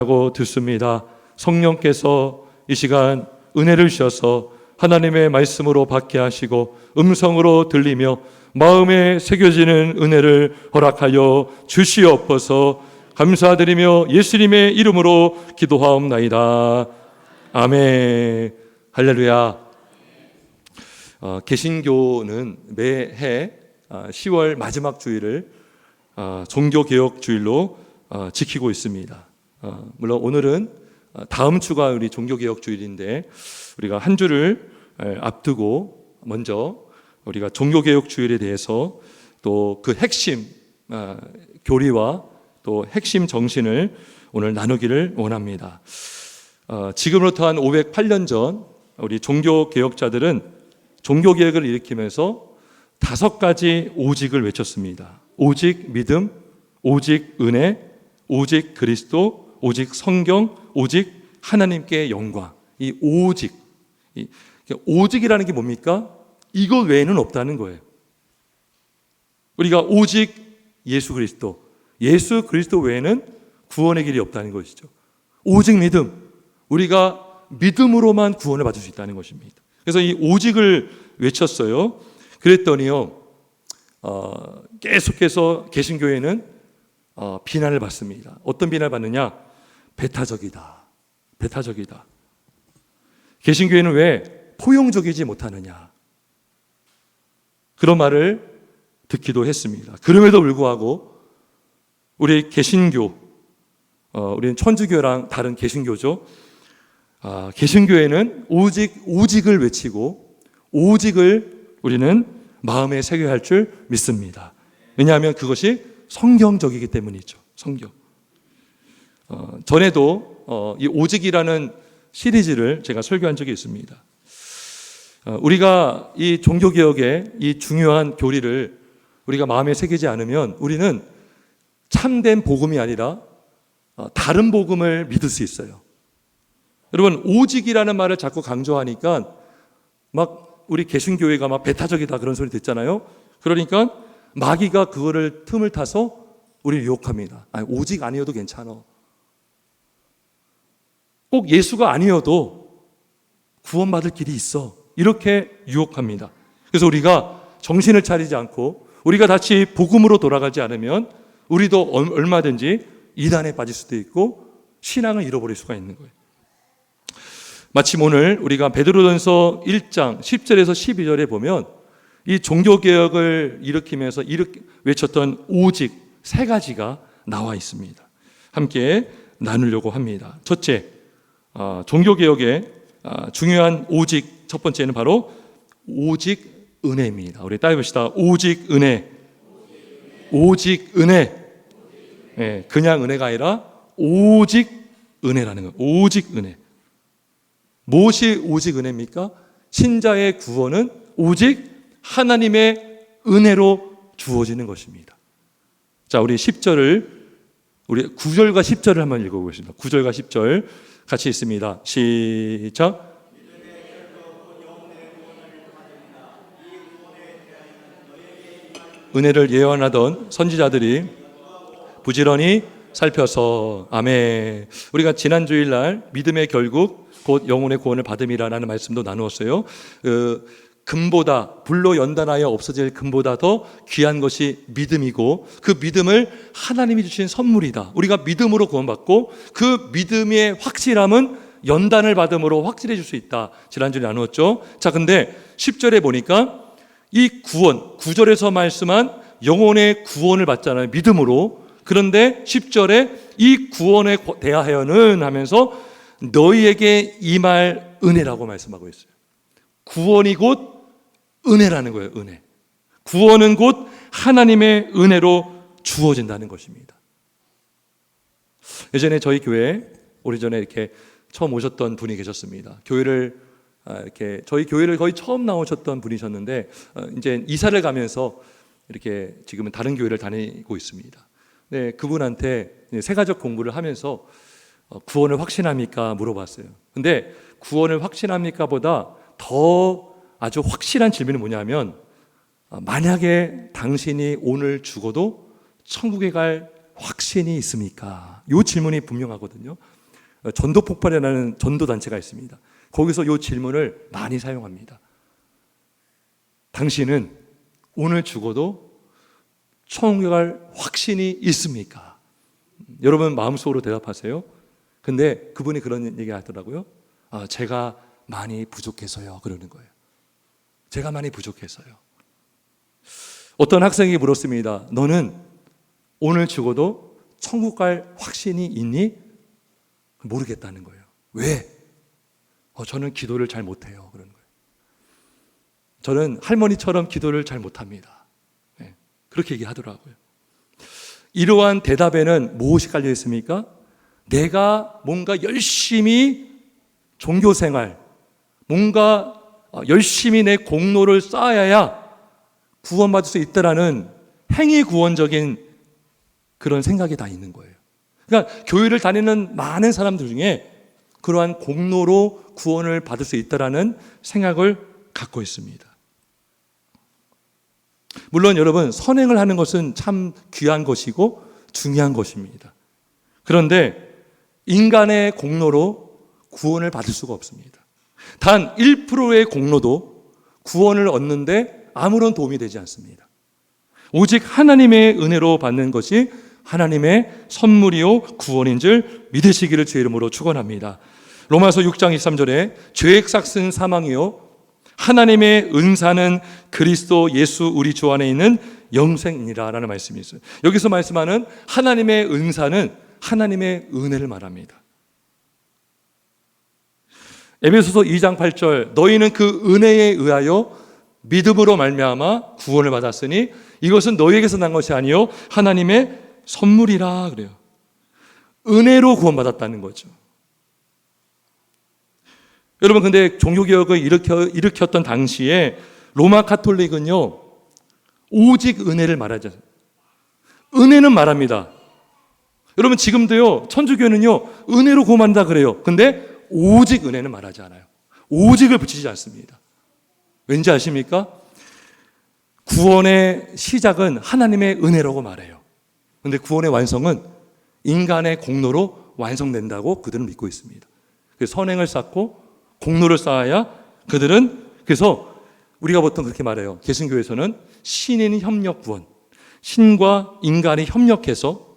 하고 듣습니다. 성령께서 이 시간 은혜를 주셔서 하나님의 말씀으로 받게 하시고 음성으로 들리며 마음에 새겨지는 은혜를 허락하여 주시옵소서. 감사드리며 예수님의 이름으로 기도하옵나이다. 아멘. 할렐루야. 개신교는 매해 10월 마지막 주일을 종교개혁주일로 지키고 있습니다. 물론 오늘은 다음 주가 우리 종교개혁주일인데 우리가 한 주를 앞두고 먼저 우리가 종교개혁주일에 대해서 또 그 핵심 교리와 또 핵심 정신을 오늘 나누기를 원합니다. 지금으로부터 한 508년 전 우리 종교개혁자들은 종교개혁을 일으키면서 5가지 오직을 외쳤습니다. 오직 믿음, 오직 은혜, 오직 그리스도, 오직 성경, 오직 하나님께 영광. 이 오직. 오직이라는 게 뭡니까? 이거 외에는 없다는 거예요. 우리가 오직 예수 그리스도, 예수 그리스도 외에는 구원의 길이 없다는 것이죠. 오직 믿음. 우리가 믿음으로만 구원을 받을 수 있다는 것입니다. 그래서 이 오직을 외쳤어요. 그랬더니요, 계속해서 개신교회는 비난을 받습니다. 어떤 비난을 받느냐? 배타적이다. 배타적이다. 개신교회는 왜 포용적이지 못하느냐? 그런 말을 듣기도 했습니다. 그럼에도 불구하고 우리 개신교, 우리는 천주교랑 다른 개신교죠. 개신교회는 오직을 외치고 오직을 우리는 마음에 새겨야 할 줄 믿습니다. 왜냐하면 그것이 성경적이기 때문이죠. 성경. 전에도 이 오직이라는 시리즈를 제가 설교한 적이 있습니다. 우리가 이 종교개혁의 이 중요한 교리를 우리가 마음에 새기지 않으면 우리는 참된 복음이 아니라 다른 복음을 믿을 수 있어요. 여러분, 오직이라는 말을 자꾸 강조하니까 막 우리 개신교회가 막 배타적이다 그런 소리 듣잖아요. 그러니까 마귀가 그거를 틈을 타서 우리를 유혹합니다. 아니, 오직 아니어도 괜찮아. 꼭 예수가 아니어도 구원받을 길이 있어. 이렇게 유혹합니다. 그래서 우리가 정신을 차리지 않고 우리가 다시 복음으로 돌아가지 않으면 우리도 얼마든지 이단에 빠질 수도 있고 신앙을 잃어버릴 수가 있는 거예요. 마침 오늘 우리가 베드로전서 1장 10절에서 12절에 보면 이 종교개혁을 일으키면서 외쳤던 오직 3가지가 나와 있습니다. 함께 나누려고 합니다. 첫째, 종교개혁의 중요한 오직 첫 번째는 바로 오직 은혜입니다. 우리 따라해봅시다. 오직 은혜. 오직 은혜. 네, 그냥 은혜가 아니라 오직 은혜라는 거예요. 오직 은혜. 무엇이 오직 은혜입니까? 신자의 구원은 오직 하나님의 은혜로 주어지는 것입니다. 자, 우리 10절을 우리 9절과 10절을 한번 읽어보겠습니다. 9절과 10절 같이 있습니다. 시작. 은혜를 예언하던 선지자들이 부지런히 살펴서 아멘. 우리가 지난 주일날 믿음의 결국 곧 영혼의 구원을 받음이라는 말씀도 나누었어요. 금보다 불로 연단하여 없어질 금보다 더 귀한 것이 믿음이고 그 믿음을 하나님이 주신 선물이다. 우리가 믿음으로 구원받고 그 믿음의 확실함은 연단을 받음으로 확실해 줄 수 있다. 지난주에 나누었죠. 자, 근데 10절에 보니까 이 구원, 9절에서 말씀한 영혼의 구원을 받잖아요. 믿음으로. 그런데 10절에 이 구원에 대하여는 하면서 너희에게 임할 은혜라고 말씀하고 있어요. 구원이 곧 은혜라는 거예요. 은혜. 구원은 곧 하나님의 은혜로 주어진다는 것입니다. 예전에 저희 교회에 오래전에 이렇게 처음 오셨던 분이 계셨습니다. 저희 교회를 거의 처음 나오셨던 분이셨는데 이제 이사를 가면서 이렇게 지금은 다른 교회를 다니고 있습니다. 네, 그분한테 세가족 공부를 하면서 구원을 확신합니까? 물어봤어요. 근데 구원을 확신합니까? 보다 더 아주 확실한 질문이 뭐냐면 만약에 당신이 오늘 죽어도 천국에 갈 확신이 있습니까? 이 질문이 분명하거든요. 전도 폭발이라는 전도 단체가 있습니다. 거기서 이 질문을 많이 사용합니다. 당신은 오늘 죽어도 천국에 갈 확신이 있습니까? 여러분 마음속으로 대답하세요. 근데 그분이 그런 얘기 하더라고요. 제가 많이 부족해서요. 그러는 거예요. 제가 많이 부족해서요. 어떤 학생이 물었습니다. 너는 오늘 죽어도 천국 갈 확신이 있니? 모르겠다는 거예요. 왜? 저는 기도를 잘 못해요. 그러는 거예요. 저는 할머니처럼 기도를 잘 못합니다. 네, 그렇게 얘기하더라고요. 이러한 대답에는 무엇이 깔려 있습니까? 내가 뭔가 열심히 종교생활, 뭔가 열심히 내 공로를 쌓아야 구원받을 수 있다라는 행위 구원적인 그런 생각이 다 있는 거예요. 그러니까 교회를 다니는 많은 사람들 중에 그러한 공로로 구원을 받을 수 있다라는 생각을 갖고 있습니다. 물론 여러분, 선행을 하는 것은 참 귀한 것이고 중요한 것입니다. 그런데 인간의 공로로 구원을 받을 수가 없습니다. 단 1%의 공로도 구원을 얻는데 아무런 도움이 되지 않습니다. 오직 하나님의 은혜로 받는 것이 하나님의 선물이요 구원인 줄 믿으시기를 주의 이름으로 축원합니다. 로마서 6장 23절에 죄의 삭은 사망이요 하나님의 은사는 그리스도 예수 우리 주 안에 있는 영생이니라 라는 말씀이 있어요. 여기서 말씀하는 하나님의 은사는 하나님의 은혜를 말합니다. 에베소서 2장 8절 너희는 그 은혜에 의하여 믿음으로 말미암아 구원을 받았으니 이것은 너희에게서 난 것이 아니요 하나님의 선물이라 그래요. 은혜로 구원받았다는 거죠. 여러분 근데 종교개혁을 일으켰던 당시에 로마 카톨릭은요 오직 은혜를 말하지 않아요. 은혜는 말합니다. 여러분 지금도요 천주교는요 은혜로 구원한다 그래요. 근데 오직 은혜는 말하지 않아요. 오직을 붙이지 않습니다. 왠지 아십니까? 구원의 시작은 하나님의 은혜라고 말해요. 근데 구원의 완성은 인간의 공로로 완성된다고 그들은 믿고 있습니다. 그래서 선행을 쌓고 공로를 쌓아야 그들은, 그래서 우리가 보통 그렇게 말해요. 개신교에서는 신인 협력 구원, 신과 인간이 협력해서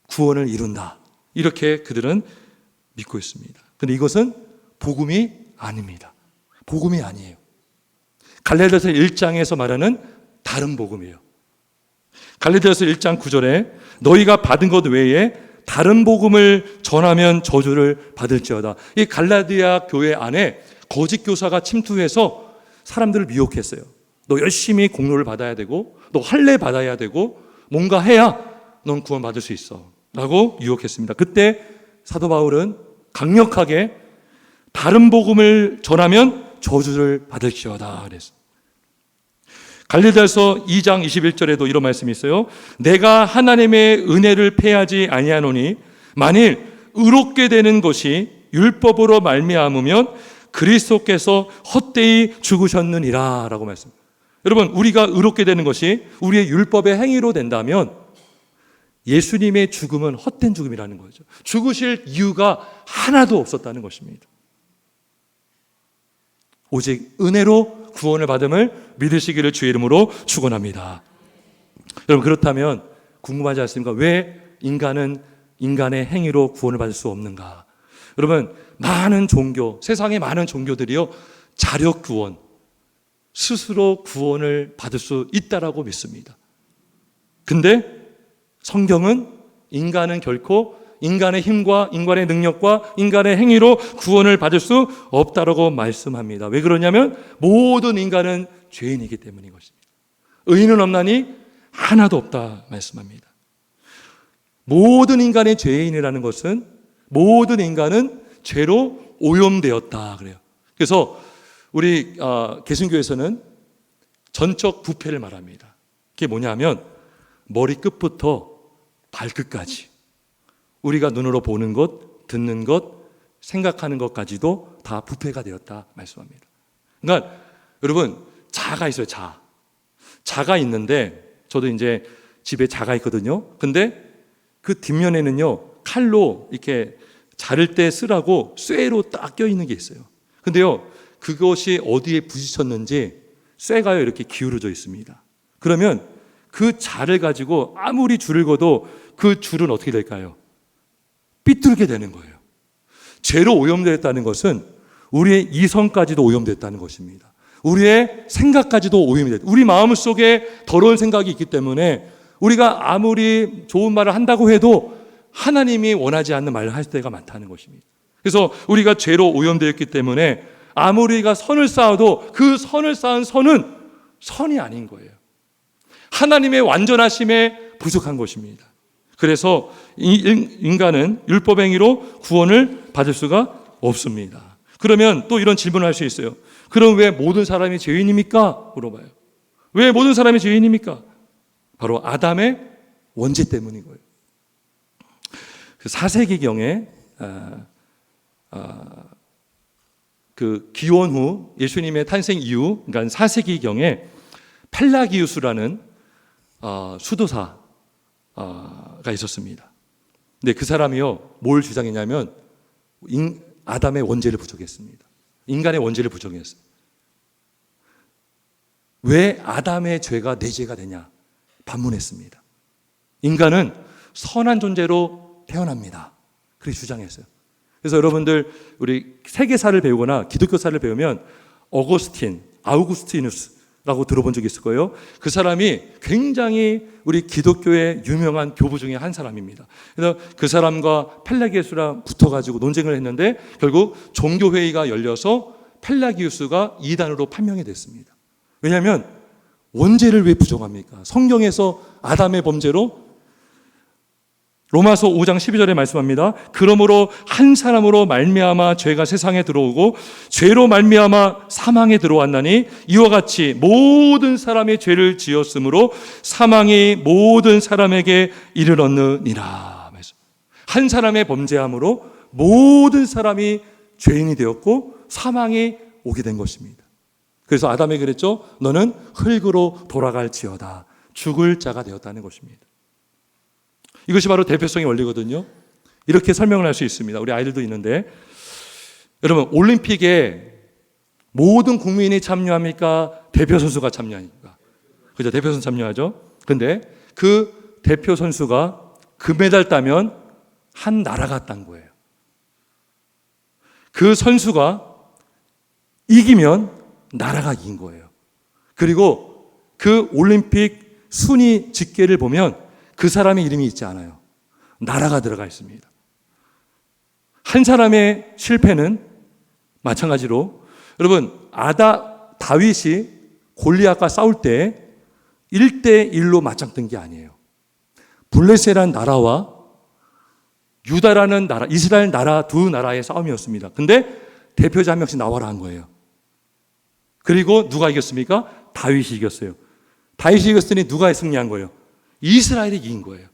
구원을 이룬다, 이렇게 그들은 믿고 있습니다. 근데 이것은 복음이 아닙니다. 복음이 아니에요. 갈라디아서 1장에서 말하는 다른 복음이에요. 갈라디아서 1장 9절에 너희가 받은 것 외에 다른 복음을 전하면 저주를 받을지어다. 이 갈라디아 교회 안에 거짓 교사가 침투해서 사람들을 미혹했어요. 너 열심히 공로를 받아야 되고 너 할례 받아야 되고 뭔가 해야 넌 구원받을 수 있어 라고 유혹했습니다. 그때 사도 바울은 강력하게 다른 복음을 전하면 저주를 받을지어다 그랬어요. 갈라디아서 2장 21절에도 이런 말씀이 있어요. 내가 하나님의 은혜를 패하지 아니하노니 만일 의롭게 되는 것이 율법으로 말미암으면 그리스도께서 헛되이 죽으셨느니라 라고 말씀. 여러분 우리가 의롭게 되는 것이 우리의 율법의 행위로 된다면 예수님의 죽음은 헛된 죽음이라는 거죠. 죽으실 이유가 하나도 없었다는 것입니다. 오직 은혜로 구원을 받음을 믿으시기를 주의 이름으로 축원합니다. 여러분 그렇다면 궁금하지 않습니까? 왜 인간은 인간의 행위로 구원을 받을 수 없는가? 여러분 많은 종교, 세상의 많은 종교들이요 자력 구원, 스스로 구원을 받을 수 있다라고 믿습니다. 근데 성경은 인간은 결코 인간의 힘과 인간의 능력과 인간의 행위로 구원을 받을 수 없다라고 말씀합니다. 왜 그러냐면 모든 인간은 죄인이기 때문인 것입니다. 의인은 없나니 하나도 없다 말씀합니다. 모든 인간의 죄인이라는 것은 모든 인간은 죄로 오염되었다 그래요. 그래서 우리 개신교에서는 전적 부패를 말합니다. 그게 뭐냐면 머리끝부터 발끝까지 우리가 눈으로 보는 것, 듣는 것, 생각하는 것까지도 다 부패가 되었다 말씀합니다. 그러니까 여러분 자가 있어요. 자가 있는데 저도 이제 집에 자가 있거든요. 근데 그 뒷면에는요, 칼로 이렇게 자를 때 쓰라고 쇠로 딱 껴있는 게 있어요. 근데요, 그것이 어디에 부딪혔는지 쇠가요, 이렇게 기울어져 있습니다. 그러면 그 자를 가지고 아무리 줄을 거도 그 줄은 어떻게 될까요? 삐뚤게 되는 거예요. 죄로 오염되었다는 것은 우리의 이성까지도 오염됐다는 것입니다. 우리의 생각까지도 오염이 됐다. 우리 마음속에 더러운 생각이 있기 때문에 우리가 아무리 좋은 말을 한다고 해도 하나님이 원하지 않는 말을 할 때가 많다는 것입니다. 그래서 우리가 죄로 오염되었기 때문에 아무리 우리가 선을 쌓아도 그 선을 쌓은 선은 선이 아닌 거예요. 하나님의 완전하심에 부족한 것입니다. 그래서 인간은 율법 행위로 구원을 받을 수가 없습니다. 그러면 또 이런 질문을 할 수 있어요. 그럼 왜 모든 사람이 죄인입니까? 물어봐요. 왜 모든 사람이 죄인입니까? 바로 아담의 원죄 때문인 거예요. 그 4세기경에 그 기원 후 예수님의 탄생 이후, 그러니까 4세기경에 펠라기우스라는 수도사가 있었습니다. 근데 그 사람이요, 뭘 주장했냐면 아담의 원죄를 부정했습니다. 인간의 원죄를 부정했어요. 왜 아담의 죄가 내 죄가 되냐? 반문했습니다. 인간은 선한 존재로 태어납니다. 그렇게 주장했어요. 그래서 여러분들 우리 세계사를 배우거나 기독교사를 배우면 아우구스티누스라고 들어본 적이 있을 거예요. 그 사람이 굉장히 우리 기독교의 유명한 교부 중에 한 사람입니다. 그래서 그 사람과 펠라기우스랑 붙어가지고 논쟁을 했는데 결국 종교회의가 열려서 펠라기우스가 이단으로 판명이 됐습니다. 왜냐하면 원죄를 왜 부정합니까? 성경에서 아담의 범죄로 로마서 5장 12절에 말씀합니다. 그러므로 한 사람으로 말미암아 죄가 세상에 들어오고 죄로 말미암아 사망에 들어왔나니 이와 같이 모든 사람이 죄를 지었으므로 사망이 모든 사람에게 이르렀느니라. 한 사람의 범죄함으로 모든 사람이 죄인이 되었고 사망이 오게 된 것입니다. 그래서 아담에게 그랬죠. 너는 흙으로 돌아갈지어다. 죽을 자가 되었다는 것입니다. 이것이 바로 대표성의 원리거든요. 이렇게 설명을 할 수 있습니다. 우리 아이들도 있는데, 여러분 올림픽에 모든 국민이 참여합니까? 대표 선수가 참여합니까? 그죠? 대표 선수 참여하죠. 근데 그 대표 선수가 금메달 따면 한 나라가 딴 거예요. 그 선수가 이기면 나라가 이긴 거예요. 그리고 그 올림픽 순위 집계를 보면 그 사람의 이름이 있지 않아요. 나라가 들어가 있습니다. 한 사람의 실패는 마찬가지로 여러분 다윗이 골리앗과 싸울 때 1대1로 맞짱뜬 게 아니에요. 블레셋이라는 나라와 유다라는 나라, 이스라엘 나라 두 나라의 싸움이었습니다. 근데 대표자 한 명씩 나와라 한 거예요. 그리고 누가 이겼습니까? 다윗이 이겼어요. 다윗이 이겼으니 누가 승리한 거예요? 이스라엘이 이긴 거예요.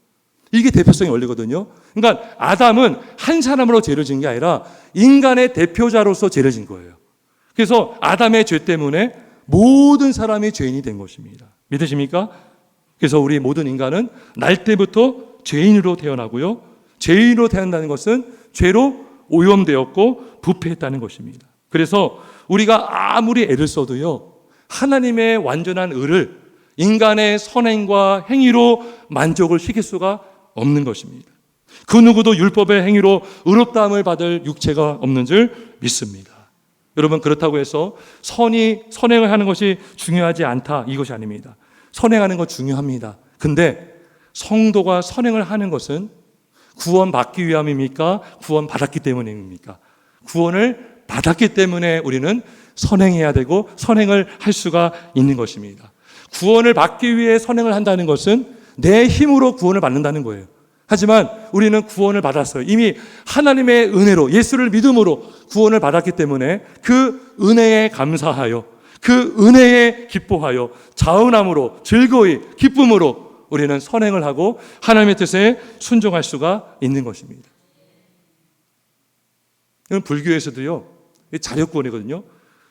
이게 대표성의 원리거든요. 그러니까 아담은 한 사람으로 죄를 진 게 아니라 인간의 대표자로서 죄를 진 거예요. 그래서 아담의 죄 때문에 모든 사람이 죄인이 된 것입니다. 믿으십니까? 그래서 우리 모든 인간은 날 때부터 죄인으로 태어나고요. 죄인으로 태어난다는 것은 죄로 오염되었고 부패했다는 것입니다. 그래서 우리가 아무리 애를 써도요, 하나님의 완전한 의를 인간의 선행과 행위로 만족을 시킬 수가 없는 것입니다. 그 누구도 율법의 행위로 의롭다함을 받을 육체가 없는 줄 믿습니다. 여러분 그렇다고 해서 선행을 하는 것이 중요하지 않다, 이것이 아닙니다. 선행하는 것 중요합니다. 근데 성도가 선행을 하는 것은 구원받기 위함입니까? 구원받았기 때문입니까? 구원을 받았기 때문에 우리는 선행해야 되고 선행을 할 수가 있는 것입니다. 구원을 받기 위해 선행을 한다는 것은 내 힘으로 구원을 받는다는 거예요. 하지만 우리는 구원을 받았어요. 이미 하나님의 은혜로 예수를 믿음으로 구원을 받았기 때문에 그 은혜에 감사하여 그 은혜에 기뻐하여 자은함으로 즐거이 기쁨으로 우리는 선행을 하고 하나님의 뜻에 순종할 수가 있는 것입니다. 이건 불교에서도요, 자력구원이거든요.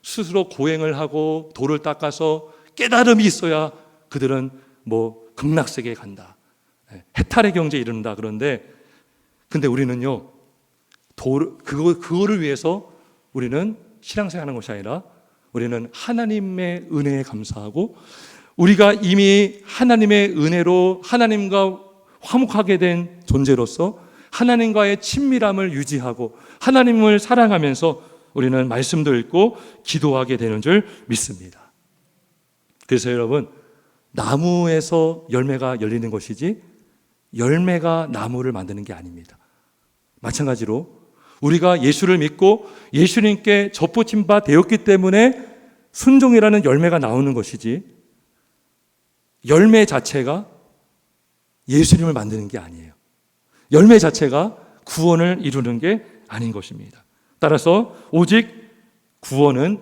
스스로 고행을 하고 도를 닦아서 깨달음이 있어야 그들은 극락세계에 간다. 해탈의 경지에 이른다. 그런데 근데 우리는요, 그거를 위해서 우리는 신앙생활하는 것이 아니라 우리는 하나님의 은혜에 감사하고 우리가 이미 하나님의 은혜로 하나님과 화목하게 된 존재로서 하나님과의 친밀함을 유지하고 하나님을 사랑하면서 우리는 말씀도 읽고 기도하게 되는 줄 믿습니다. 그래서 여러분, 나무에서 열매가 열리는 것이지 열매가 나무를 만드는 게 아닙니다. 마찬가지로 우리가 예수를 믿고 예수님께 접붙임 바 되었기 때문에 순종이라는 열매가 나오는 것이지 열매 자체가 예수님을 만드는 게 아니에요. 열매 자체가 구원을 이루는 게 아닌 것입니다. 따라서 구원은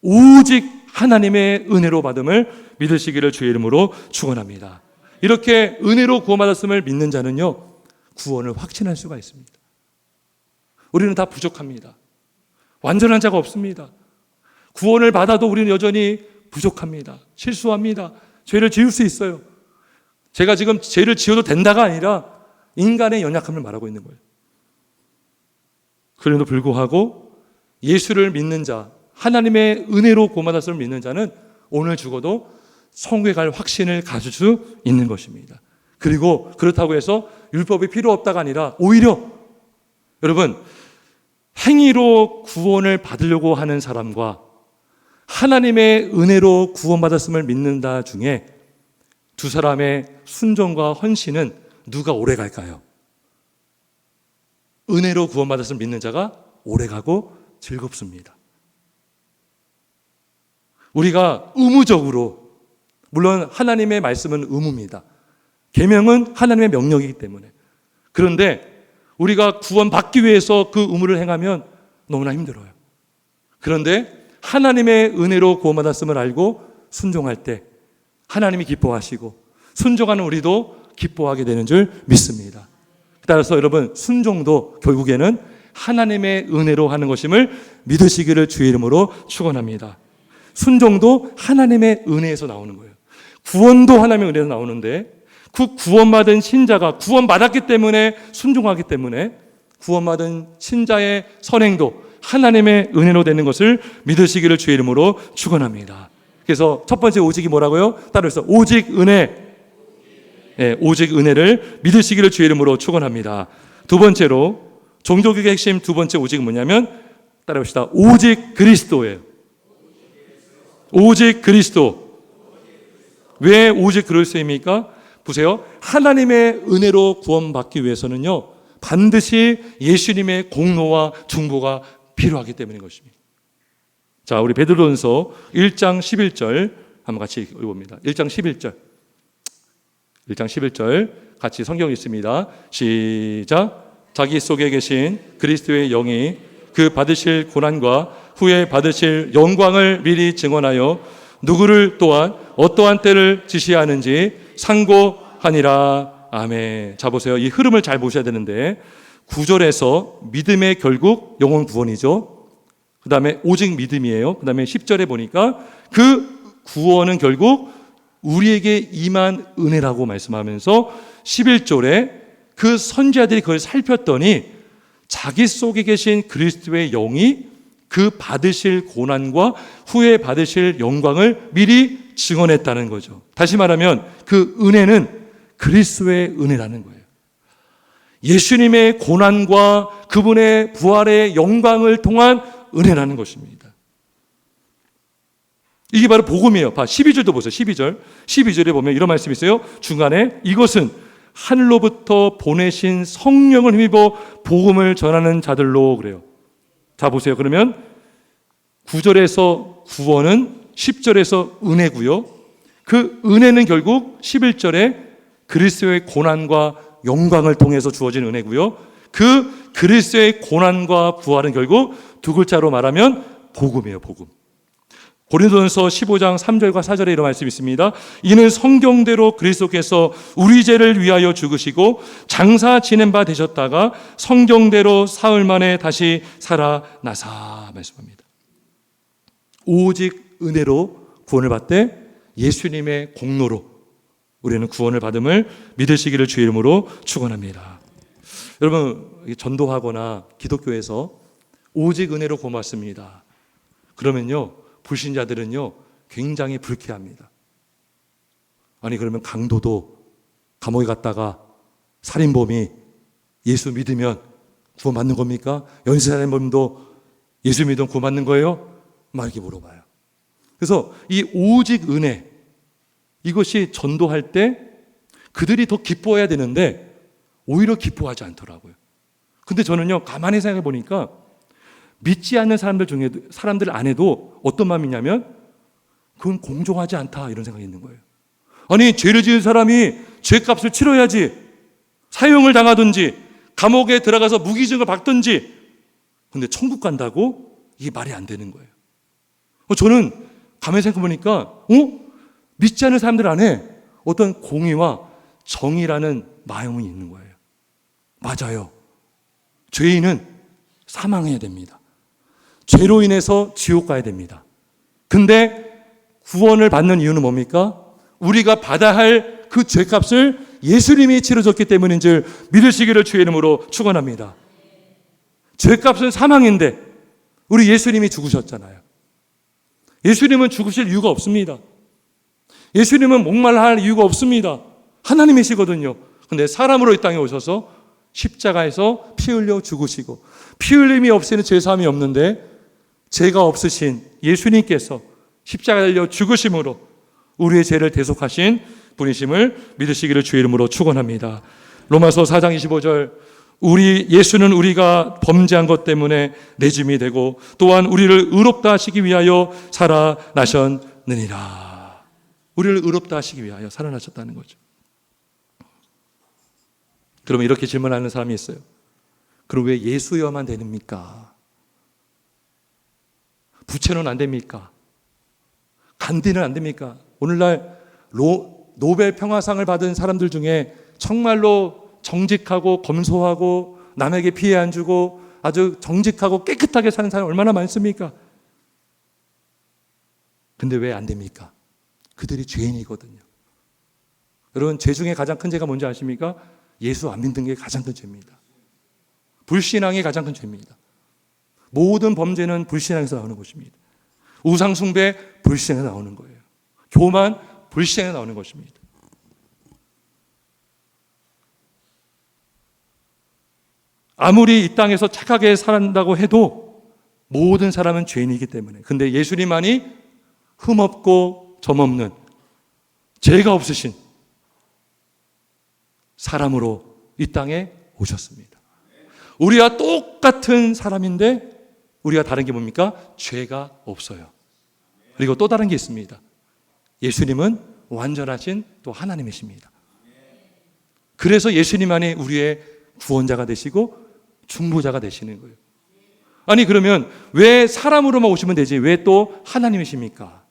오직 하나님의 은혜로 받음을 믿으시기를 주의 이름으로 축원합니다. 이렇게 은혜로 구원받았음을 믿는 자는요, 구원을 확신할 수가 있습니다. 우리는 다 부족합니다. 완전한 자가 없습니다. 구원을 받아도 우리는 여전히 부족합니다. 실수합니다. 죄를 지을 수 있어요. 제가 지금 죄를 지어도 된다가 아니라 인간의 연약함을 말하고 있는 거예요. 그럼에도 불구하고 예수를 믿는 자, 하나님의 은혜로 구원받았음을 믿는 자는 오늘 죽어도 천국에 갈 확신을 가질 수 있는 것입니다. 그리고 그렇다고 해서 율법이 필요 없다가 아니라 오히려 여러분, 행위로 구원을 받으려고 하는 사람과 하나님의 은혜로 구원받았음을 믿는다 중에 두 사람의 순종과 헌신은 누가 오래 갈까요? 은혜로 구원받았음을 믿는 자가 오래 가고 즐겁습니다. 우리가 의무적으로, 물론 하나님의 말씀은 의무입니다. 계명은 하나님의 명령이기 때문에. 그런데 우리가 구원받기 위해서 그 의무를 행하면 너무나 힘들어요. 그런데 하나님의 은혜로 구원받았음을 알고 순종할 때 하나님이 기뻐하시고 순종하는 우리도 기뻐하게 되는 줄 믿습니다. 따라서 여러분, 순종도 결국에는 하나님의 은혜로 하는 것임을 믿으시기를 주의 이름으로 축원합니다. 순종도 하나님의 은혜에서 나오는 거예요. 구원도 하나님의 은혜에서 나오는데 그 구원받은 신자가 구원받았기 때문에 순종하기 때문에 구원받은 신자의 선행도 하나님의 은혜로 되는 것을 믿으시기를 주의 이름으로 축원합니다. 그래서 첫 번째 오직이 뭐라고요? 따라서 오직 은혜. 오직 은혜를 믿으시기를 주의 이름으로 축원합니다. 두 번째로 종교개혁의 핵심 두 번째 오직은 뭐냐면 따라합시다. 오직 그리스도예요. 오직 그리스도. 왜 오직 그리스도입니까? 보세요. 하나님의 은혜로 구원받기 위해서는요, 반드시 예수님의 공로와 중보가 필요하기 때문인 것입니다. 자, 우리 베드로전서 1장 11절 한번 같이 읽어봅니다. 1장 11절. 1장 11절 같이 성경 읽습니다. 시작. 자기 속에 계신 그리스도의 영이 그 받으실 고난과 후에 받으실 영광을 미리 증언하여 누구를 또한 어떠한 때를 지시하는지 상고하니라. 아멘. 자, 보세요. 이 흐름을 잘 보셔야 되는데 9절에서 믿음의 결국 영혼 구원이죠. 그 다음에 오직 믿음이에요. 그 다음에 10절에 보니까 그 구원은 결국 우리에게 임한 은혜라고 말씀하면서 11절에 그 선지자들이 그걸 살폈더니 자기 속에 계신 그리스도의 영이 그 받으실 고난과 후에 받으실 영광을 미리 증언했다는 거죠. 다시 말하면 그 은혜는 그리스도의 은혜라는 거예요. 예수님의 고난과 그분의 부활의 영광을 통한 은혜라는 것입니다. 이게 바로 복음이에요. 12절도 보세요. 12절에 보면 이런 말씀이 있어요. 중간에 이것은 하늘로부터 보내신 성령을 힘입어 복음을 전하는 자들로 그래요. 자, 보세요. 그러면 9절에서 구원은 10절에서 은혜고요. 그 은혜는 결국 11절에 그리스도의 고난과 영광을 통해서 주어진 은혜고요. 그 그리스도의 고난과 부활은 결국 두 글자로 말하면 복음이에요. 복음. 고린도전서 15장 3절과 4절에 이런 말씀이 있습니다. 이는 성경대로 그리스도께서 우리 죄를 위하여 죽으시고 장사 지낸 바 되셨다가 성경대로 사흘 만에 다시 살아나사 말씀합니다. 오직 은혜로 구원을 받되 예수님의 공로로 우리는 구원을 받음을 믿으시기를 주의 이름으로 축원합니다. 여러분, 전도하거나 기독교에서 오직 은혜로 고맙습니다. 그러면요, 불신자들은요 굉장히 불쾌합니다. 아니, 그러면 강도도 감옥에 갔다가 살인범이 예수 믿으면 구원받는 겁니까? 연쇄살인범도 예수 믿으면 구원받는 거예요? 막 이렇게 물어봐요. 그래서 이 오직 은혜, 이것이 전도할 때 그들이 더 기뻐해야 되는데 오히려 기뻐하지 않더라고요. 근데 저는요, 가만히 생각해 보니까 믿지 않는 사람들 안에도 어떤 마음이냐면 그건 공정하지 않다, 이런 생각이 있는 거예요. 아니, 죄를 지은 사람이 죄값을 치러야지, 사형을 당하든지 감옥에 들어가서 무기징역을 받든지, 근데 천국 간다고? 이게 말이 안 되는 거예요. 저는 가만히 생각해 보니까 믿지 않는 사람들 안에 어떤 공의와 정의라는 마음이 있는 거예요. 맞아요. 죄인은 사망해야 됩니다. 죄로 인해서 지옥 가야 됩니다. 근데 구원을 받는 이유는 뭡니까? 우리가 받아야 할 그 죄값을 예수님이 치러줬기 때문인 줄 믿으시기를 주의 이름으로 축원합니다. 죄값은 사망인데 우리 예수님이 죽으셨잖아요. 예수님은 죽으실 이유가 없습니다. 예수님은 목말라 할 이유가 없습니다. 하나님이시거든요. 근데 사람으로 이 땅에 오셔서 십자가에서 피 흘려 죽으시고, 피 흘림이 없이는 죄사함이 없는데 죄가 없으신 예수님께서 십자가에 달려 죽으심으로 우리의 죄를 대속하신 분이심을 믿으시기를 주의 이름으로 축원합니다. 로마서 4장 25절, 예수는 우리가 범죄한 것 때문에 내짐이 되고 또한 우리를 의롭다 하시기 위하여 살아나셨느니라. 우리를 의롭다 하시기 위하여 살아나셨다는 거죠. 그러면 이렇게 질문하는 사람이 있어요. 그럼 왜 예수여만 됩니까? 부채는 안 됩니까? 간디는 안 됩니까? 오늘날 노벨 평화상을 받은 사람들 중에 정말로 정직하고 검소하고 남에게 피해 안 주고 아주 정직하고 깨끗하게 사는 사람이 얼마나 많습니까? 근데 왜 안 됩니까? 그들이 죄인이거든요. 여러분, 죄 중에 가장 큰 죄가 뭔지 아십니까? 예수 안 믿는 게 가장 큰 죄입니다. 불신앙이 가장 큰 죄입니다. 모든 범죄는 불신앙에서 나오는 것입니다. 우상숭배, 불신앙에서 나오는 거예요. 교만, 불신앙에서 나오는 것입니다. 아무리 이 땅에서 착하게 산다고 해도 모든 사람은 죄인이기 때문에, 근데 예수님만이 흠없고 점없는 죄가 없으신 사람으로 이 땅에 오셨습니다. 우리와 똑같은 사람인데 우리가 다른 게 뭡니까? 죄가 없어요. 그리고 또 다른 게 있습니다. 예수님은 완전하신 또 하나님이십니다. 그래서 예수님 안에 우리의 구원자가 되시고 중보자가 되시는 거예요. 아니, 그러면 왜 사람으로만 오시면 되지 왜 또 하나님이십니까?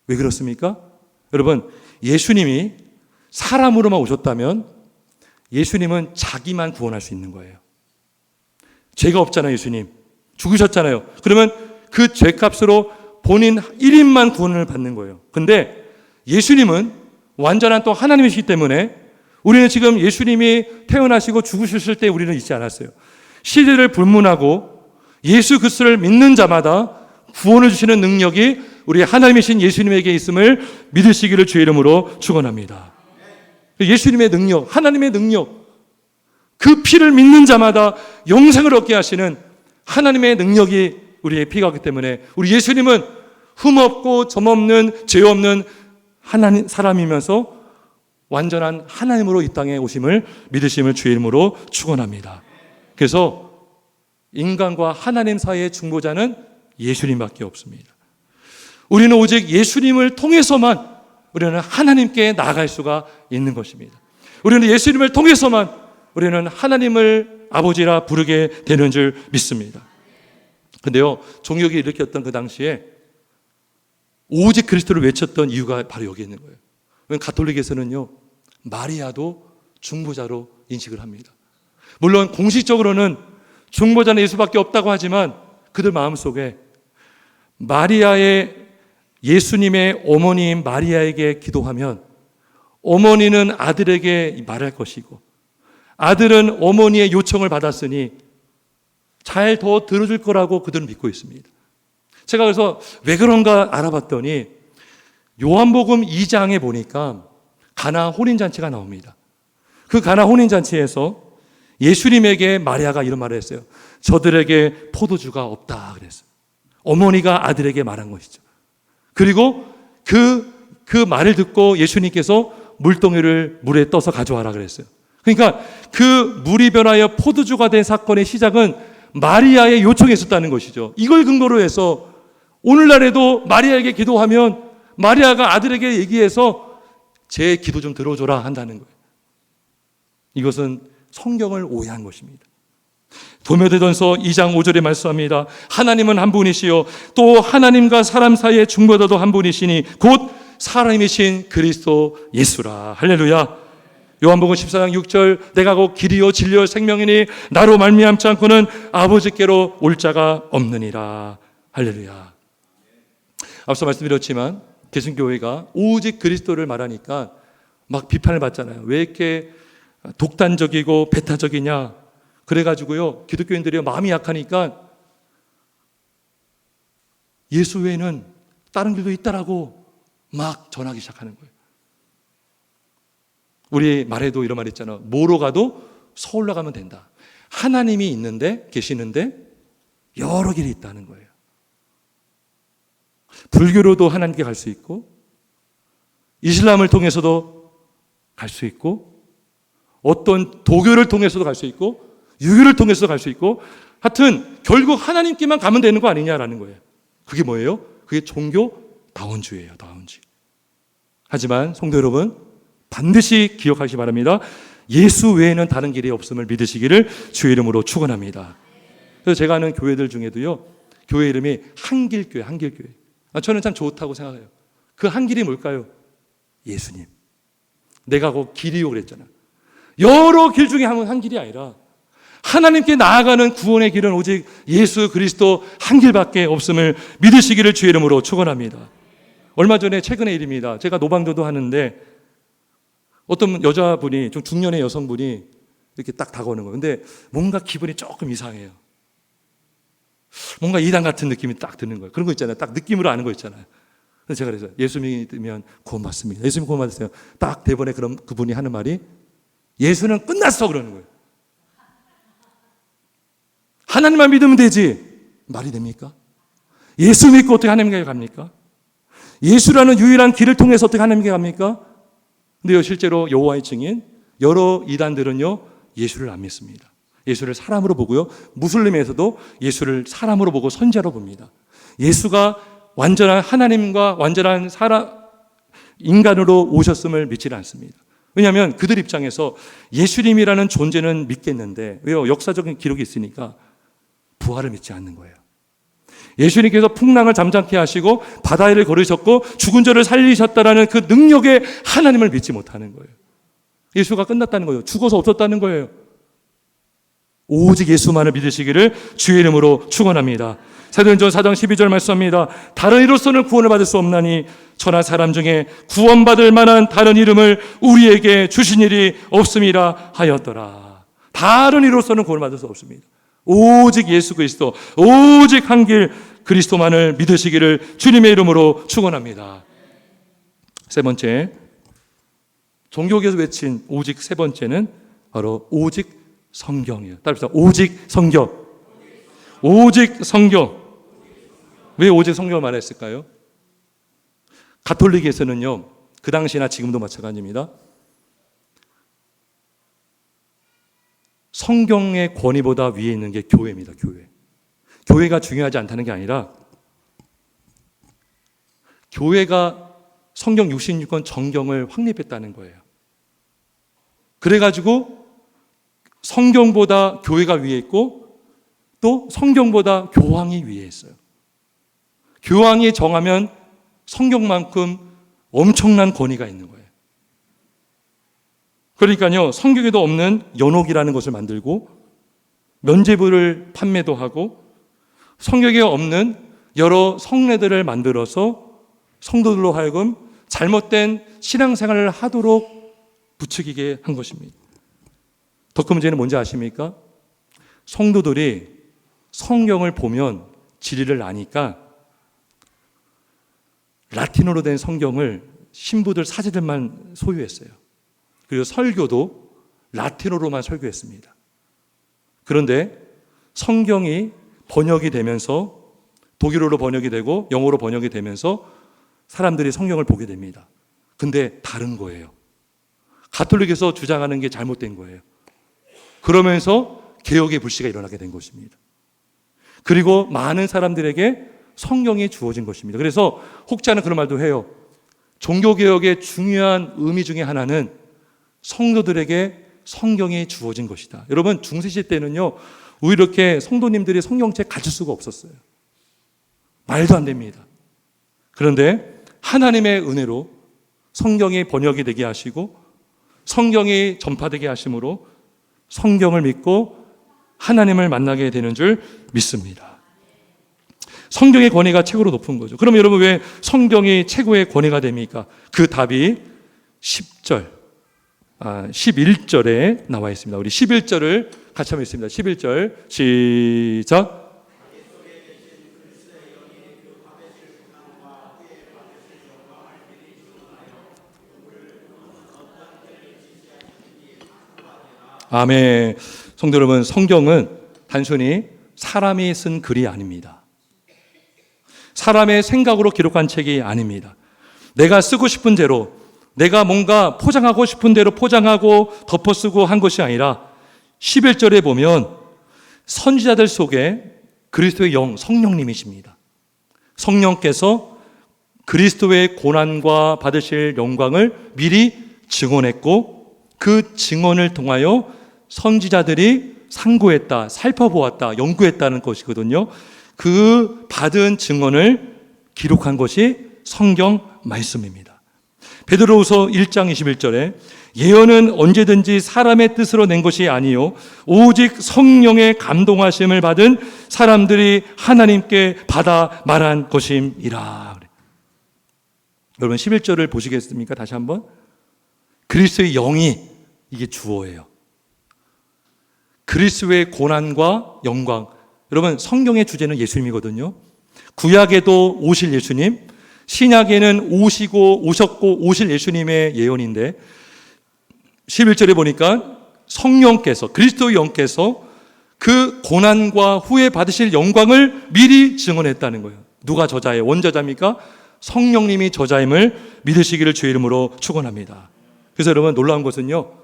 왜 그렇습니까? 여러분, 예수님이 사람으로만 오셨다면 예수님은 자기만 구원할 수 있는 거예요. 죄가 없잖아요. 예수님 죽으셨잖아요. 그러면 그 죄값으로 본인 1인만 구원을 받는 거예요. 근데 예수님은 완전한 또 하나님이시기 때문에 우리는 지금 예수님이 태어나시고 죽으셨을 때 우리는 있지 않았어요. 시대를 불문하고 예수 그리스도를 믿는 자마다 구원을 주시는 능력이 우리 하나님이신 예수님에게 있음을 믿으시기를 주의 이름으로 축원합니다. 예수님의 능력, 하나님의 능력, 그 피를 믿는 자마다 영생을 얻게 하시는 하나님의 능력이 우리의 피가 있기 때문에 우리 예수님은 흠없고 점없는 죄 없는 하나님 사람이면서 완전한 하나님으로 이 땅에 오심을 믿으심을 주의 이름으로 축원합니다. 그래서 인간과 하나님 사이의 중보자는 예수님밖에 없습니다. 우리는 오직 예수님을 통해서만 우리는 하나님께 나아갈 수가 있는 것입니다. 우리는 예수님을 통해서만 우리는 하나님을 아버지라 부르게 되는 줄 믿습니다. 근데요, 종교가 일으켰던 그 당시에 오직 그리스도를 외쳤던 이유가 바로 여기 있는 거예요. 왜냐하면 가톨릭에서는요, 마리아도 중보자로 인식을 합니다. 물론 공식적으로는 중보자는 예수밖에 없다고 하지만 그들 마음속에 예수님의 어머니인 마리아에게 기도하면 어머니는 아들에게 말할 것이고 아들은 어머니의 요청을 받았으니 잘 더 들어줄 거라고 그들은 믿고 있습니다. 제가 그래서 왜 그런가 알아봤더니 요한복음 2장에 보니까 가나 혼인잔치가 나옵니다. 그 가나 혼인잔치에서 예수님에게 마리아가 이런 말을 했어요. 저들에게 포도주가 없다 그랬어요. 어머니가 아들에게 말한 것이죠. 그리고 그 말을 듣고 예수님께서 물동이를 물에 떠서 가져와라 그랬어요. 그러니까 그 물이 변하여 포도주가 된 사건의 시작은 마리아의 요청에 있었다는 것이죠. 이걸 근거로 해서 오늘날에도 마리아에게 기도하면 마리아가 아들에게 얘기해서 제 기도 좀 들어줘라 한다는 거예요. 이것은 성경을 오해한 것입니다. 도마대전서 2장 5절에 말씀합니다. 하나님은 한 분이시요 또 하나님과 사람 사이의 중보자도 한 분이시니 곧 사람이신 그리스도 예수라. 할렐루야. 요한복음 14장 6절 내가 곧 길이요 진리요 생명이니 나로 말미암지 않고는 아버지께로 올 자가 없느니라. 할렐루야. 앞서 말씀드렸지만 개신교회가 오직 그리스도를 말하니까 막 비판을 받잖아요. 왜 이렇게 독단적이고 배타적이냐. 그래가지고요 기독교인들이 마음이 약하니까 예수 외에는 다른 길도 있다라고 막 전하기 시작하는 거예요. 우리 말에도 이런 말 있잖아. 뭐로 가도 서울로 가면 된다. 하나님이 있는데 계시는데 여러 길이 있다는 거예요. 불교로도 하나님께 갈 수 있고 이슬람을 통해서도 갈 수 있고 어떤 도교를 통해서도 갈 수 있고 유교를 통해서도 갈 수 있고 하여튼 결국 하나님께만 가면 되는 거 아니냐라는 거예요. 그게 뭐예요? 그게 종교다원주의예요. 다원주의. 하지만 성도 여러분 반드시 기억하시기 바랍니다. 예수 외에는 다른 길이 없음을 믿으시기를 주의 이름으로 축원합니다. 그래서 제가 아는 교회들 중에도요 교회 이름이 한길교회, 한길교회. 저는 참 좋다고 생각해요. 그 한길이 뭘까요? 예수님. 내가 그 길이요 그랬잖아. 여러 길 중에 한 길이 아니라 하나님께 나아가는 구원의 길은 오직 예수 그리스도 한 길밖에 없음을 믿으시기를 주의 이름으로 축원합니다. 얼마 전에 최근의 일입니다. 제가 노방도도 하는데 어떤 여자분이 좀 중년의 여성분이 이렇게 딱 다가오는 거예요. 근데 뭔가 기분이 조금 이상해요. 뭔가 이단 같은 느낌이 딱 드는 거예요. 그런 거 있잖아요. 딱 느낌으로 아는 거 있잖아요. 그래서 제가 그래서 예수 믿으면 구원 받습니다. 예수 믿으면 구원 받으세요. 딱 대본에 그럼 그분이 하는 말이 예수는 끝났어 그러는 거예요. 하나님만 믿으면 되지. 말이 됩니까? 예수 믿고 어떻게 하나님께 갑니까? 예수라는 유일한 길을 통해서 어떻게 하나님께 갑니까? 근데요 실제로 여호와의 증인 여러 이단들은요 예수를 안 믿습니다. 예수를 사람으로 보고요 무슬림에서도 예수를 사람으로 보고 선지자로 봅니다. 예수가 완전한 하나님과 완전한 인간으로 오셨음을 믿지는 않습니다. 왜냐하면 그들 입장에서 예수님이라는 존재는 믿겠는데 왜요? 역사적인 기록이 있으니까 부활을 믿지 않는 거예요. 예수님께서 풍랑을 잠잠케 하시고 바다를 걸으셨고 죽은 자를 살리셨다라는 그 능력의 하나님을 믿지 못하는 거예요. 예수가 끝났다는 거예요. 죽어서 없었다는 거예요. 오직 예수만을 믿으시기를 주의 이름으로 축원합니다. 사도행전 4장 12절 말씀합니다. 다른 이로서는 구원을 받을 수 없나니 천하 사람 중에 구원받을 만한 다른 이름을 우리에게 주신 일이 없음이라 하였더라. 다른 이로서는 구원을 받을 수 없습니다. 오직 예수 그리스도, 오직 한 길 그리스도만을 믿으시기를 주님의 이름으로 축원합니다. 세 번째, 종교계에서 외친 오직 세 번째는 바로 오직 성경이에요. 따라합시다. 오직 성경. 오직 성경. 왜 오직 성경을 말했을까요? 가톨릭에서는요, 그 당시나 지금도 마찬가지입니다. 성경의 권위보다 위에 있는 게 교회입니다. 교회. 교회가 중요하지 않다는 게 아니라 교회가 성경 66권 정경을 확립했다는 거예요. 그래가지고 성경보다 교회가 위에 있고 또 성경보다 교황이 위에 있어요. 교황이 정하면 성경만큼 엄청난 권위가 있는 거예요. 그러니까요, 성경에도 없는 연옥이라는 것을 만들고 면죄부를 판매도 하고 성경에 없는 여러 성례들을 만들어서 성도들로 하여금 잘못된 신앙생활을 하도록 부추기게 한 것입니다. 더 큰 문제는 뭔지 아십니까? 성도들이 성경을 보면 진리를 아니까 라틴어로 된 성경을 신부들 사제들만 소유했어요. 그리고 설교도 라틴어로만 설교했습니다. 그런데 성경이 번역이 되면서 독일어로 번역이 되고 영어로 번역이 되면서 사람들이 성경을 보게 됩니다. 근데 다른 거예요. 가톨릭에서 주장하는 게 잘못된 거예요. 그러면서 개혁의 불씨가 일어나게 된 것입니다. 그리고 많은 사람들에게 성경이 주어진 것입니다. 그래서 혹자는 그런 말도 해요. 종교개혁의 중요한 의미 중에 하나는 성도들에게 성경이 주어진 것이다. 여러분, 중세시대 때는요, 오히려 이렇게 성도님들이 성경책 가질 수가 없었어요. 말도 안 됩니다. 그런데 하나님의 은혜로 성경이 번역이 되게 하시고 성경이 전파되게 하심으로 성경을 믿고 하나님을 만나게 되는 줄 믿습니다. 성경의 권위가 최고로 높은 거죠. 그럼 여러분, 왜 성경이 최고의 권위가 됩니까? 그 답이 11절에 나와 있습니다. 우리 11절을 같이 한번 읽습니다. 11절 시작. 아멘. 성도 여러분, 성경은 단순히 사람이 쓴 글이 아닙니다. 사람의 생각으로 기록한 책이 아닙니다. 내가 쓰고 싶은 대로, 내가 뭔가 포장하고 싶은 대로 포장하고 덮어쓰고 한 것이 아니라 11절에 보면 선지자들 속에 그리스도의 영, 성령님이십니다. 성령께서 그리스도의 고난과 받으실 영광을 미리 증언했고 그 증언을 통하여 선지자들이 상고했다, 살펴보았다, 연구했다는 것이거든요. 그 받은 증언을 기록한 것이 성경 말씀입니다. 베드로후서 1장 21절에 예언은 언제든지 사람의 뜻으로 낸 것이 아니요 오직 성령의 감동하심을 받은 사람들이 하나님께 받아 말한 것임이라. 여러분, 11절을 보시겠습니까? 다시 한번. 그리스도의 영이 이게 주어예요. 그리스도의 고난과 영광. 여러분, 성경의 주제는 예수님이거든요. 구약에도 오실 예수님, 신약에는 오셨고 오실 예수님의 예언인데 11절에 보니까 성령께서, 그리스도의 영께서 그 고난과 후에 받으실 영광을 미리 증언했다는 거예요. 누가 저자예요? 원저자입니까? 성령님이 저자임을 믿으시기를 주의 이름으로 축원합니다. 그래서 여러분, 놀라운 것은요,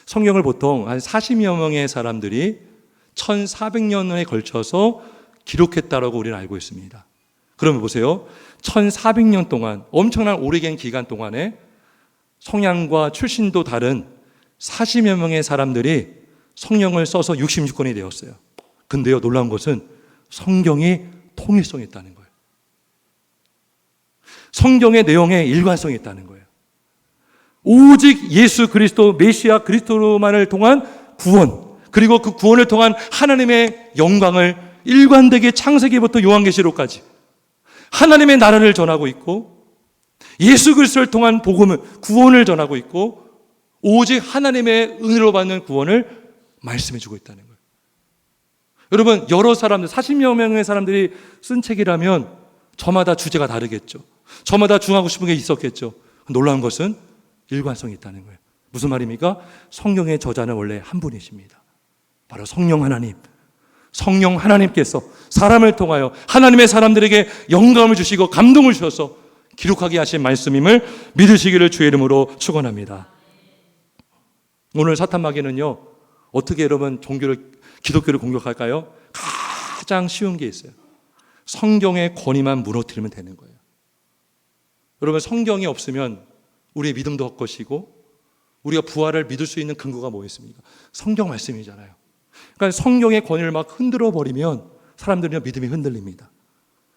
성경을 보통 한 40여 명의 사람들이 1400년에 걸쳐서 기록했다라고 우리는 알고 있습니다. 그러면 보세요. 1400년 동안, 엄청난 오래된 기간 동안에 성향과 출신도 다른 40여 명의 사람들이 성령을 써서 66권이 되었어요. 근데요, 놀라운 것은 성경이 통일성이 있다는 거예요. 성경의 내용에 일관성이 있다는 거예요. 오직 예수 그리스도, 메시아 그리스도만을 통한 구원, 그리고 그 구원을 통한 하나님의 영광을 일관되게 창세기부터 요한계시록까지 하나님의 나라를 전하고 있고, 예수 그리스도를 통한 복음을, 구원을 전하고 있고, 오직 하나님의 은혜로 받는 구원을 말씀해 주고 있다는 거예요. 여러분, 여러 사람들, 40여 명의 사람들이 쓴 책이라면 저마다 주제가 다르겠죠. 저마다 중하고 싶은 게 있었겠죠. 놀라운 것은 일관성이 있다는 거예요. 무슨 말입니까? 성경의 저자는 원래 한 분이십니다. 바로 성령 하나님. 성령 하나님께서 사람을 통하여 하나님의 사람들에게 영감을 주시고 감동을 주셔서 기록하게 하신 말씀임을 믿으시기를 주의 이름으로 축원합니다. 오늘 사탄마귀는요, 어떻게 여러분 기독교를 공격할까요? 가장 쉬운 게 있어요. 성경의 권위만 무너뜨리면 되는 거예요. 여러분, 성경이 없으면 우리의 믿음도 헛것이고 우리가 부활을 믿을 수 있는 근거가 뭐 있습니까? 성경 말씀이잖아요. 그러니까 성경의 권위를 막 흔들어 버리면 사람들은 믿음이 흔들립니다.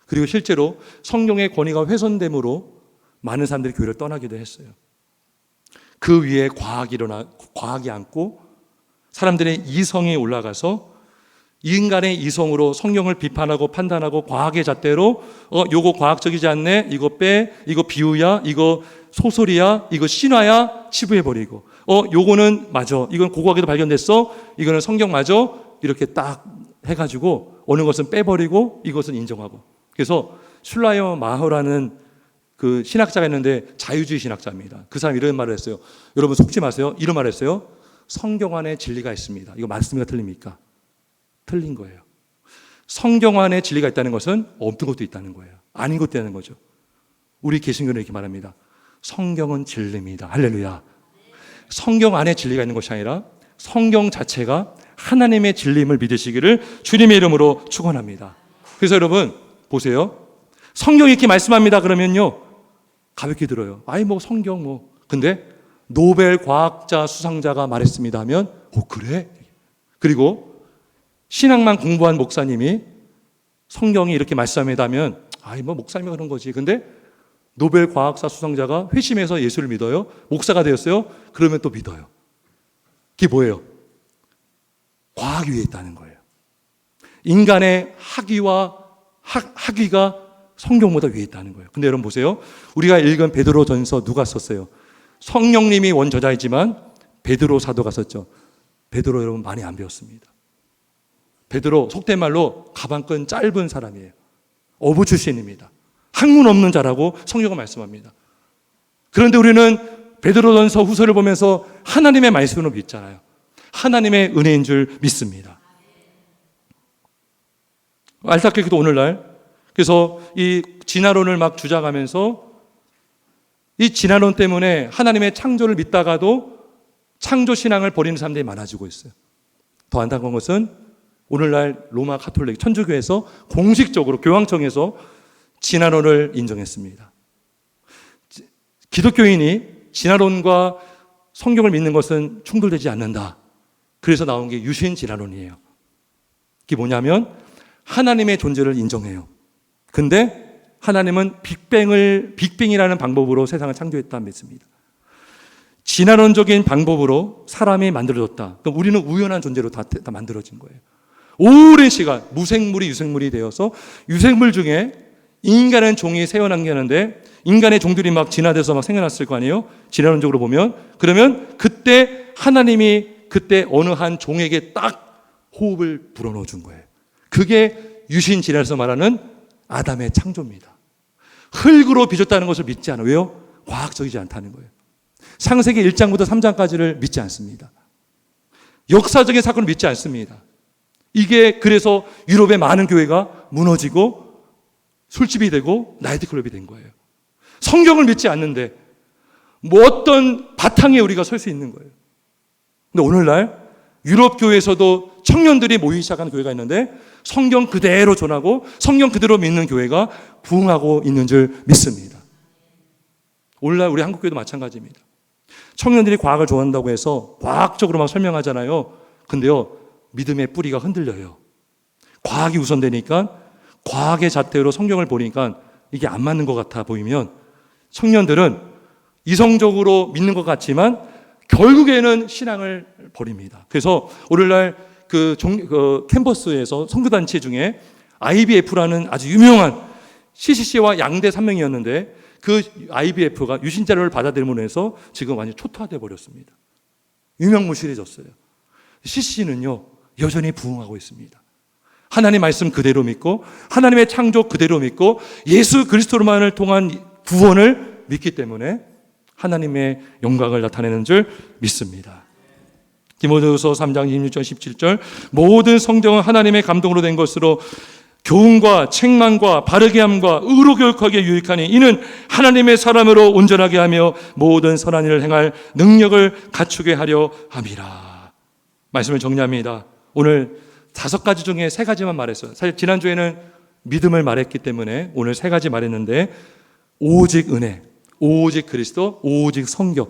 그리고 실제로 성경의 권위가 훼손됨으로 많은 사람들이 교회를 떠나기도 했어요. 그 위에 과학이 앉고 사람들의 이성이 올라가서 인간의 이성으로 성경을 비판하고 판단하고 과학의 잣대로 요거 과학적이지 않네, 이거 빼, 이거 비유야, 이거 소설이야, 이거 신화야 치부해버리고 요거는 맞아, 이건 고고학에도 발견됐어, 이거는 성경 맞아, 이렇게 딱 해가지고 어느 것은 빼버리고 이것은 인정하고. 그래서 슐라이어 마허라는 그 신학자가 있는데 자유주의 신학자입니다. 그 사람이 이런 말을 했어요. 여러분 속지 마세요. 이런 말을 했어요. 성경 안에 진리가 있습니다. 이거 맞습니까? 틀립니까? 틀린 거예요. 성경 안에 진리가 있다는 것은 없는 것도 있다는 거예요. 아닌 것도 있다는 거죠. 우리 개신교는 이렇게 말합니다. 성경은 진리입니다. 할렐루야. 성경 안에 진리가 있는 것이 아니라 성경 자체가 하나님의 진리임을 믿으시기를 주님의 이름으로 축원합니다. 그래서 여러분 보세요. 성경이 이렇게 말씀합니다. 그러면요 가볍게 들어요. 아이 뭐 성경 뭐. 근데 노벨 과학자 수상자가 말했습니다 하면 그래? 그리고 신학만 공부한 목사님이 성경이 이렇게 말씀합니다 하면 아이 뭐 목사님이 그런 거지. 근데 노벨 과학사 수상자가 회심해서 예수를 믿어요. 목사가 되었어요. 그러면 또 믿어요. 그게 뭐예요? 과학 위에 있다는 거예요. 인간의 학위가 성경보다 위에 있다는 거예요. 근데 여러분 보세요. 우리가 읽은 베드로전서 누가 썼어요? 성령님이 원저자이지만 베드로 사도가 썼죠. 베드로 여러분 많이 안 배웠습니다. 베드로 속된 말로 가방끈 짧은 사람이에요. 어부 출신입니다. 학문 없는 자라고 성경은 말씀합니다. 그런데 우리는 베드로전서 후서를 보면서 하나님의 말씀으로 믿잖아요. 하나님의 은혜인 줄 믿습니다. 안타깝게도 오늘날 그래서 이 진화론을 막 주장하면서 이 진화론 때문에 하나님의 창조를 믿다가도 창조 신앙을 버리는 사람들이 많아지고 있어요. 더 안타까운 것은 오늘날 로마 가톨릭 천주교에서 공식적으로 교황청에서 진화론을 인정했습니다. 기독교인이 진화론과 성경을 믿는 것은 충돌되지 않는다. 그래서 나온 게 유신 진화론이에요. 그게 뭐냐면 하나님의 존재를 인정해요. 근데 하나님은 빅뱅이라는 방법으로 세상을 창조했다는 믿습니다. 진화론적인 방법으로 사람이 만들어졌다. 그럼 우리는 우연한 존재로 다 만들어진 거예요. 오랜 시간 무생물이 유생물이 되어서 유생물 중에 인간은 종이 세어난게하는데 인간의 종들이 막 진화돼서 막 생겨났을 거 아니에요? 진화론적으로 보면. 그러면 그때 하나님이 그때 어느 한 종에게 딱 호흡을 불어넣어 준 거예요. 그게 유신 진화에서 말하는 아담의 창조입니다. 흙으로 빚었다는 것을 믿지 않아요. 왜요? 과학적이지 않다는 거예요. 창세기 1장부터 3장까지를 믿지 않습니다. 역사적인 사건을 믿지 않습니다. 이게 그래서 유럽의 많은 교회가 무너지고 술집이 되고 나이트클럽이 된 거예요. 성경을 믿지 않는데 뭐 어떤 바탕에 우리가 설 수 있는 거예요. 근데 오늘날 유럽 교회에서도 청년들이 모이기 시작하는 교회가 있는데 성경 그대로 전하고 성경 그대로 믿는 교회가 부흥하고 있는 줄 믿습니다. 오늘날 우리 한국교회도 마찬가지입니다. 청년들이 과학을 좋아한다고 해서 과학적으로 막 설명하잖아요. 근데요 믿음의 뿌리가 흔들려요. 과학이 우선되니까 과학의 잣대로 성경을 보니까 이게 안 맞는 것 같아 보이면 청년들은 이성적으로 믿는 것 같지만 결국에는 신앙을 버립니다. 그래서 오늘날 그 캠퍼스에서 선교단체 중에 IBF라는 아주 유명한 CCC와 양대 산명이었는데 그 IBF가 유신자료를 받아들임으로 해서 지금 완전히 초토화되어 버렸습니다. 유명무실해졌어요. CCC는요 여전히 부흥하고 있습니다. 하나님의 말씀 그대로 믿고 하나님의 창조 그대로 믿고 예수 그리스도로만을 통한 구원을 믿기 때문에 하나님의 영광을 나타내는 줄 믿습니다. 디모데후서 3장 26절 17절 모든 성경은 하나님의 감동으로 된 것으로 교훈과 책망과 바르게 함과 의로 교육하기에 유익하니 이는 하나님의 사람으로 온전하게 하며 모든 선한 일을 행할 능력을 갖추게 하려 함이라. 말씀을 정리합니다. 오늘 5가지 중에 3가지만 말했어요. 사실 지난주에는 믿음을 말했기 때문에 오늘 3가지 말했는데 오직 은혜, 오직 그리스도, 오직 성경,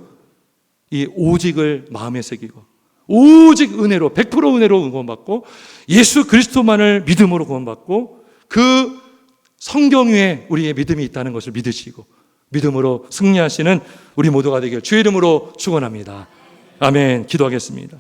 이 오직을 마음에 새기고 오직 은혜로 100% 은혜로 구원받고 예수 그리스도만을 믿음으로 구원받고 그 성경 위에 우리의 믿음이 있다는 것을 믿으시고 믿음으로 승리하시는 우리 모두가 되길 주의 이름으로 축원합니다. 아멘. 기도하겠습니다.